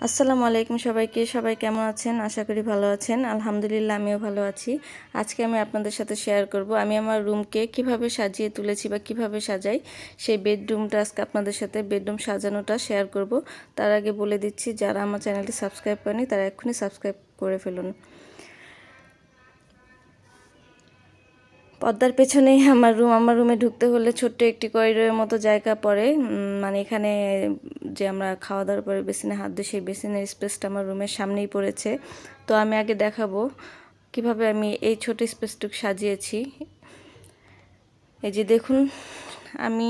আসসালামু আলাইকুম সবাইকে। সবাই কেমন আছেন? আশা করি ভালো আছেন। আলহামদুলিল্লাহ আমিও ভালো আছি। আজকে আমি আপনাদের সাথে শেয়ার করব আমি আমার রুমকে কিভাবে সাজিয়ে তুলেছি বা কিভাবে সাজাই, সেই বেডরুমটা আজকে আপনাদের সাথে বেডরুম সাজানোটা শেয়ার করব। তার আগে বলে দিচ্ছি, যারা আমার চ্যানেলটি সাবস্ক্রাইব করেনি তারা এক্ষুনি সাবস্ক্রাইব করে ফেলুন। পর্দার পেছনেই আমার রুম। আমার রুমে ঢুকতে হলে ছোট্ট একটি করিডোরের মতো জায়গা পড়ে, মানে এখানে যে আমরা খাওয়া দাওয়ার পরে বেসিনে হাত দিই, সেই বেসিনের স্পেসটা আমার রুমের সামনেই পড়েছে। তো আমি আগে দেখাবো কিভাবে আমি এই ছোট স্পেসটুকু সাজিয়েছি। এই যে দেখুন, আমি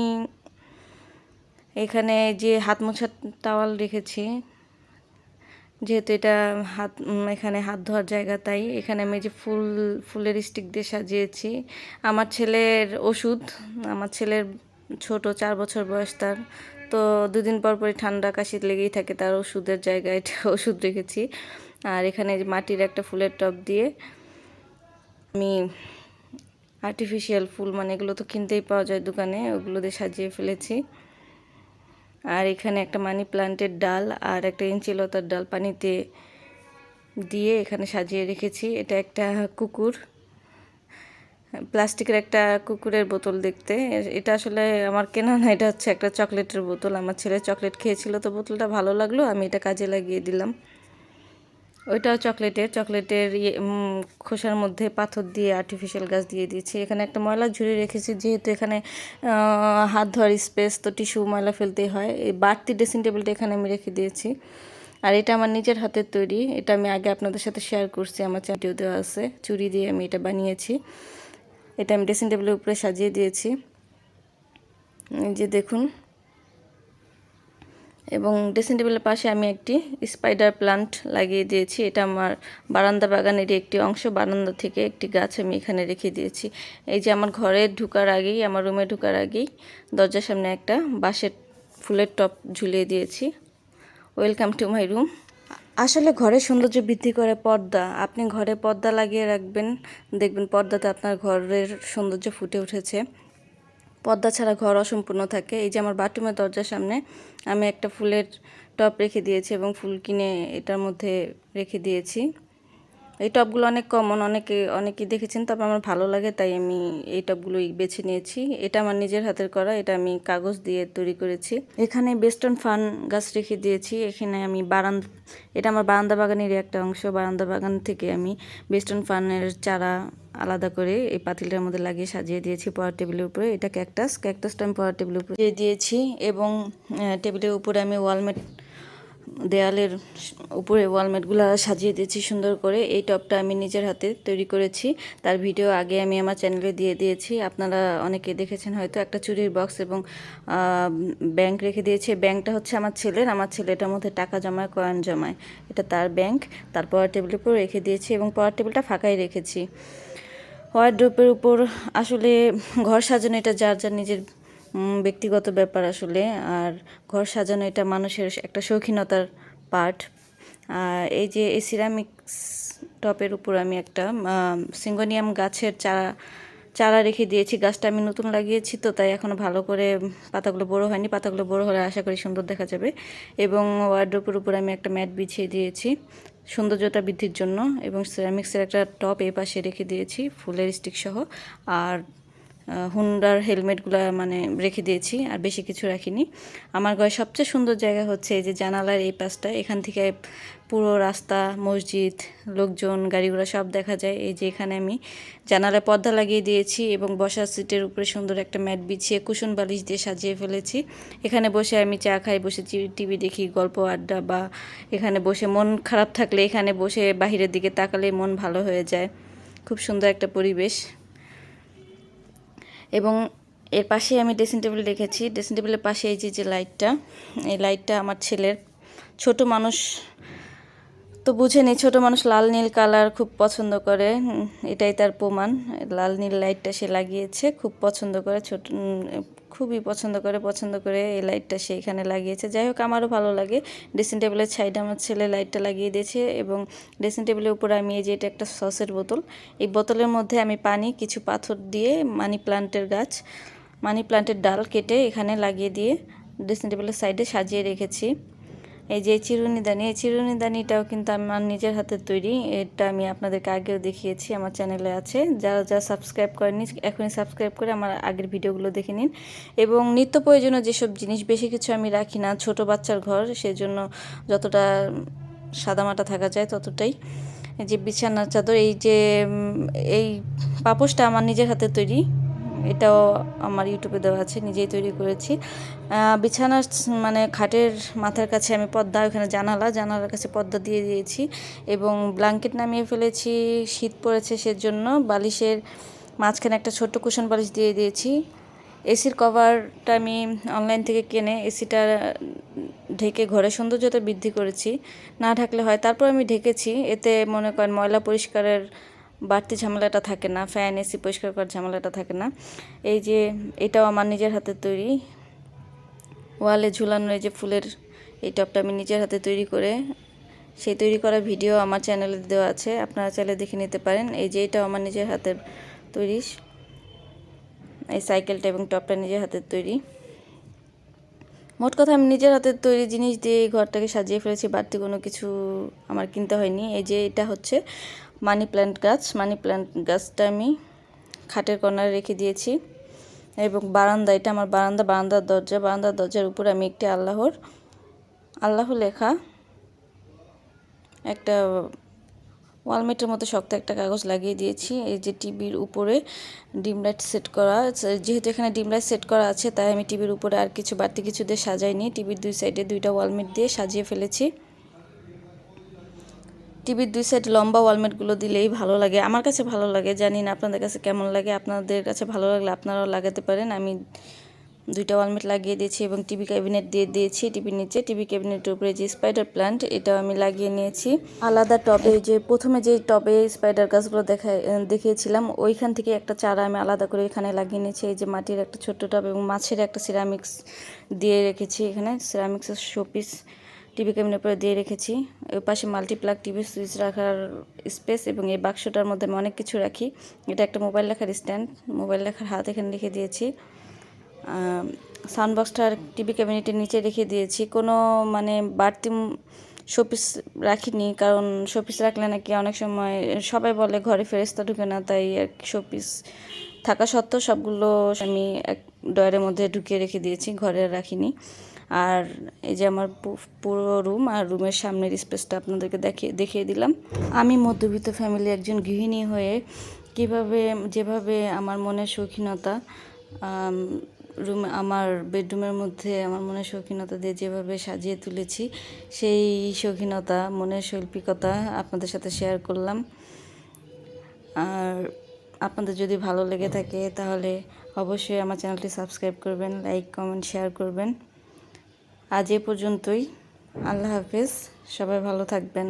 এখানে যে হাত মোছার টাওয়াল রেখেছি, যেহেতু এটা এখানে হাত ধোয়ার জায়গা, তাই এখানে আমি যে ফুলের স্টিক দিয়ে সাজিয়েছি। আমার ছেলের ওষুধ, আমার ছেলের ছোট 4 বছর বয়স তার, তো দুদিন পর পরই ঠান্ডা কাশি লেগেই থাকে, তার ওষুধের জায়গায় এটা ওষুধ রেখেছি। আর এখানে যে মাটির একটা ফুলের টব দিয়ে আমি আর্টিফিশিয়াল ফুল, মানে এগুলো তো কিনতেই পাওয়া যায় দোকানে, ওগুলো দিয়ে সাজিয়ে ফেলেছি। আর এখানে একটা মানি প্লান্টের ডাল আর একটা ইঞ্চিলতার ডাল পানিতে দিয়ে এখানে সাজিয়ে রেখেছি। এটা একটা কুকুর, প্লাস্টিকের একটা কুকুরের বোতল দেখতে। এটা আসলে আমার কেনা না, এটা হচ্ছে একটা চকলেটের বোতল। আমার ছেলে চকলেট খেয়েছিল, তো বোতলটা ভালো লাগলো, আমি এটা কাজে লাগিয়ে দিলাম। ওইটাও চকলেটের খোসার মধ্যে পাথর দিয়ে আর্টিফিশিয়াল গাছ দিয়ে দিয়েছি। এখানে একটা ময়লা ঝুড়ি রেখেছি, যেহেতু এখানে হাত ধোয়ার স্পেস, তো টিস্যু ময়লা ফেলতেই হয়। এই বাড়তি ড্রেসিং টেবিলটা এখানে আমি রেখে দিয়েছি। আর এটা আমার নিজের হাতের তৈরি, এটা আমি আগে আপনাদের সাথে শেয়ার করছি, আমার চ্যানেলেও দেওয়া আছে। চুড়ি দিয়ে আমি এটা বানিয়েছি। এটা আমি ড্রেসিং টেবিলের উপরে সাজিয়ে দিয়েছি, এই যে দেখুন। এবং ড্রেসিং টেবিলের পাশে আমি একটি স্পাইডার প্লান্ট লাগিয়ে দিয়েছি। এটা আমার বারান্দা বাগানেরই একটি অংশ। বারান্দা থেকে একটি গাছ আমি এখানে রেখে দিয়েছি। এই যে আমার ঘরে ঢোকার আগেই, আমার রুমে ঢোকার আগেই দরজার সামনে একটা বাঁশের ফুলের টব ঝুলিয়ে দিয়েছি। Welcome to my room. আসলে ঘরের সৌন্দর্য বৃদ্ধি করে পর্দা। আপনি ঘরে পর্দা লাগিয়ে রাখবেন, দেখবেন পর্দাতে আপনার ঘরের সৌন্দর্য ফুটে উঠেছে। পর্দা ছাড়া ঘর অসম্পূর্ণ থাকে। এই যে আমার বাথরুমের দরজার সামনে আমি একটা ফুলের টব রেখে দিয়েছি এবং ফুল কিনে এটার মধ্যে রেখে দিয়েছি। এই টবগুলো অনেক কমন, অনেকেই দেখেছেন, তবে আমার ভালো লাগে তাই আমি এই টবগুলোই বেছে নিয়েছি। এটা আমার নিজের হাতের করা, এটা আমি কাগজ দিয়ে তৈরি করেছি। এখানে বেস্টন ফান গাছ রেখে দিয়েছি। এখানে আমি এটা আমার বারান্দা বাগানেরই একটা অংশ। বারান্দা বাগান থেকে আমি বেস্টন ফানের চারা আলাদা করে এই পাতিলটার মধ্যে লাগিয়ে সাজিয়ে দিয়েছি পড়ার টেবিলের উপরে। এটা ক্যাকটাসটা আমি পড়ার টেবিলের উপরে দিয়ে দিয়েছি এবং টেবিলের উপরে আমি দেয়ালের উপরে ওয়ালমেটগুলো সাজিয়ে দিয়েছি সুন্দর করে। এই টবটা আমি নিজের হাতে তৈরি করেছি, তার ভিডিও আগে আমি আমার চ্যানেলে দিয়ে দিয়েছি, আপনারা অনেকে দেখেছেন হয়তো। একটা চুরির বক্স এবং ব্যাংক রেখে দিয়েছি। ব্যাংকটা হচ্ছে আমার ছেলে এটার মধ্যে টাকা জমায়, কয়েন জমায়, এটা তার ব্যাংক। তারপর টেবিলের উপর রেখে দিয়েছি এবং পড়ার টেবিলটা ফাঁকাই রেখেছি। ওয়ার্ড্রোবের উপর আসলে ঘর সাজানো এটা যার যার নিজের ব্যক্তিগত ব্যাপার আসলে। আর ঘর সাজানো এটা মানুষের একটা শৌখিনতার পার্ট। আর এই যে এই সিরামিক্স টপের উপর আমি একটা সিঙ্গোনিয়াম গাছের চারা রেখে দিয়েছি। গাছটা আমি নতুন লাগিয়েছি, তো তাই এখনও ভালো করে পাতাগুলো বড়ো হয়নি। পাতাগুলো বড়ো হলে আশা করি সুন্দর দেখা যাবে। এবং ওয়ার্ড্রোবের উপর আমি একটা ম্যাট বিছিয়ে দিয়েছি সৌন্দর্যতা বৃদ্ধির জন্য, এবং সিরামিক্সের একটা টপ এই পাশে রেখে দিয়েছি ফুলের স্টিক সহ। আর হুন্ডার হেলমেটগুলো মানে রেখে দিয়েছি, আর বেশি কিছু রাখিনি। আমার ঘরে সবচেয়ে সুন্দর জায়গা হচ্ছে এই যে জানালার এই পাশটা, এখান থেকে পুরো রাস্তা, মসজিদ, লোকজন, গাড়িগুলো সব দেখা যায়। এই যে এখানে আমি জানালায় পর্দা লাগিয়ে দিয়েছি এবং বসার সিটের উপরে সুন্দর একটা ম্যাট বিছিয়ে কুশন বালিশ দিয়ে সাজিয়ে ফেলেছি। এখানে বসে আমি চা খাই, বসে টিভি দেখি, গল্প আড্ডা, বা এখানে বসে মন খারাপ থাকলে এখানে বসে বাহিরের দিকে তাকালে মন ভালো হয়ে যায়। খুব সুন্দর একটা পরিবেশ। এবং এর পাশে আমি ড্রেসিং টেবিল রেখেছি। ড্রেসিং টেবিলের পাশে এই যে লাইটটা, এই লাইটটা আমার ছেলের। ছোট মানুষ তো বুঝেনি, ছোট মানুষ লাল নীল কালার খুব পছন্দ করে, এটাই তার প্রমাণ। লাল নীল লাইটটা সে লাগিয়েছে, খুব পছন্দ করে, খুবই পছন্দ করে এই লাইটটা সে এখানে লাগিয়েছে। যাই হোক, আমারও ভালো লাগে। ড্রেসিং টেবিলের সাইডে আমার ছেলে লাইটটা লাগিয়ে দিয়েছে। এবং ড্রেসিং টেবিলের উপরে আমি এই যে এটা একটা সসের বোতল, এই বোতলের মধ্যে আমি পানি, কিছু পাথর দিয়ে মানি প্লান্টের ডাল কেটে এখানে লাগিয়ে দিয়ে ড্রেসিং টেবিলের সাইডে সাজিয়ে রেখেছি। এই যে চিরুনিদানি, এই চিরুনিদানিটাও কিন্তু আমার নিজের হাতের তৈরি। এটা আমি আপনাদেরকে আগেও দেখিয়েছি, আমার চ্যানেলে আছে। যারা যারা সাবস্ক্রাইব করেনি এখনই সাবস্ক্রাইব করে আমার আগের ভিডিওগুলো দেখে নিন। এবং নিত্য প্রয়োজনীয় যেসব জিনিস, বেশি কিছু আমি রাখি না, ছোট বাচ্চার ঘর, সেজন্য যতটা সাদামাটা থাকা যায় ততটাই। এই যে বিছানার চাদর, এই যে এই পাপোশটা আমার নিজের হাতে তৈরি, এটাও আমার ইউটিউবে দেওয়া আছে, নিজেই তৈরি করেছি। বিছানার মানে খাটের মাথার কাছে আমি পর্দা, ওখানে জানালার কাছে পর্দা দিয়ে দিয়েছি এবং ব্ল্যাঙ্কেট নামিয়ে ফেলেছি, শীত পড়েছে সেজন্য। বালিশের মাঝখানে একটা ছোট্ট কুশন বালিশ দিয়ে দিয়েছি। এসির কভারটা আমি অনলাইন থেকে কিনে এসিটা ঢেকে ঘরের সৌন্দর্যতা বৃদ্ধি করেছি, না ঢাকলে হয়, তারপর আমি ঢেকেছি। এতে মনে করেন ময়লা পরিষ্কারের বাড়তি ঝামেলাটা থাকে না, ফ্যান এসি পরিষ্কার করার ঝামেলাটা থাকে না। এই যে এটাও আমার নিজের হাতে তৈরি, ওয়ালে ঝুলানো এই যে ফুলের এই টপটা আমি নিজের হাতে তৈরি করে, সেই তৈরি করা ভিডিও আমার চ্যানেলে দেওয়া আছে, আপনারা চাইলে দেখে নিতে পারেন। এই যে এটাও আমার নিজের হাতের তৈরি, এই সাইকেলটা এবং টপটা নিজের হাতের তৈরি। মোট কথা আমি নিজের হাতের তৈরি জিনিস দিয়ে এই ঘরটাকে সাজিয়ে ফেলেছি, বাড়তি কোনো কিছু আমার কিনতে হয়নি। এই যে এটা হচ্ছে মানি প্ল্যান্ট গাছ, মানি প্ল্যান্ট গাছটা আমি খাটের কর্নারে রেখে দিয়েছি। এবং বারান্দা, এটা আমার বারান্দার দরজার উপরে আমি একটি আল্লাহ লেখা একটা ওয়ালমেটের মতো শক্ত একটা কাগজ লাগিয়ে দিয়েছি। এই যে টিভির উপরে ডিম লাইট সেট করা, যেহেতু এখানে ডিম লাইট সেট করা আছে তাই আমি টিভির উপরে আর কিছু বাড়তি কিছু দিয়ে সাজাইনি, টিভির দুই সাইডে দুইটা ওয়ালমেট দিয়ে সাজিয়ে ফেলেছি। টিভির দুই সাইড লম্বা ওয়ালমেটগুলো দিলেই ভালো লাগে, আমার কাছে ভালো লাগে, জানি না আপনাদের কাছে কেমন লাগে। আপনাদের কাছে ভালো লাগলে আপনারাও লাগাতে পারেন। আমি দুইটা ওয়ালমেট লাগিয়ে দিয়েছি এবং টিভি ক্যাবিনেট দিয়ে দিয়েছি। টিভির নিচে টিভি ক্যাবিনেটের উপরে যে স্পাইডার প্ল্যান্ট, এটাও আমি লাগিয়ে নিয়েছি আলাদা টবে। যে প্রথমে যে টবে স্পাইডার গাছগুলো দেখিয়েছিলাম, ওইখান থেকে একটা চারা আমি আলাদা করে এখানে লাগিয়ে নিয়েছি। এই যে মাটির একটা ছোট্ট টব এবং মাছের একটা সিরামিক্স দিয়ে রেখেছি, এখানে সিরামিক্সের শোপিস টিভি ক্যাবিনেট উপরে দিয়ে রেখেছি। ওই পাশে মাল্টিপ্লাগ টিভি সুইচ রাখার স্পেস এবং এই বাক্সটার মধ্যে আমি অনেক কিছু রাখি। এটা একটা মোবাইল রাখার স্ট্যান্ড, মোবাইল রাখার হাত এখানে রেখে দিয়েছি। সাউন্ড বক্সটার টিভি ক্যাবিনেটের নিচে রেখে দিয়েছি। কোনো মানে বাড়তি শোপিস রাখিনি, কারণ শোপিস রাখলে নাকি অনেক সময় সবাই বলে ঘরে ফেরেশতা ঢুকে না, তাই শোপিস থাকা সত্ত্বেও সবগুলো আমি এক ডয়ারের মধ্যে ঢুকিয়ে রেখে দিয়েছি, ঘরে রাখিনি। আর এই যে আমার পুরো রুম আর রুমের সামনের স্পেসটা আপনাদেরকে দেখিয়ে দিলাম। আমি মধ্যবিত্ত ফ্যামিলি একজন গৃহিণী হয়ে যেভাবে আমার মনের শৌখিনতা, আমার বেডরুমের মধ্যে আমার মনের শৌখিনতা দিয়ে যেভাবে সাজিয়ে তুলেছি, সেই শৌখিনতা, মনের শৈল্পিকতা আপনাদের সাথে শেয়ার করলাম। আর আপনাদের যদি ভালো লেগে থাকে তাহলে অবশ্যই আমার চ্যানেলটি সাবস্ক্রাইব করবেন, লাইক কমেন্ট শেয়ার করবেন। আজ এ পর্যন্তই, আল্লাহ হাফেজ, সবাই ভালো থাকবেন।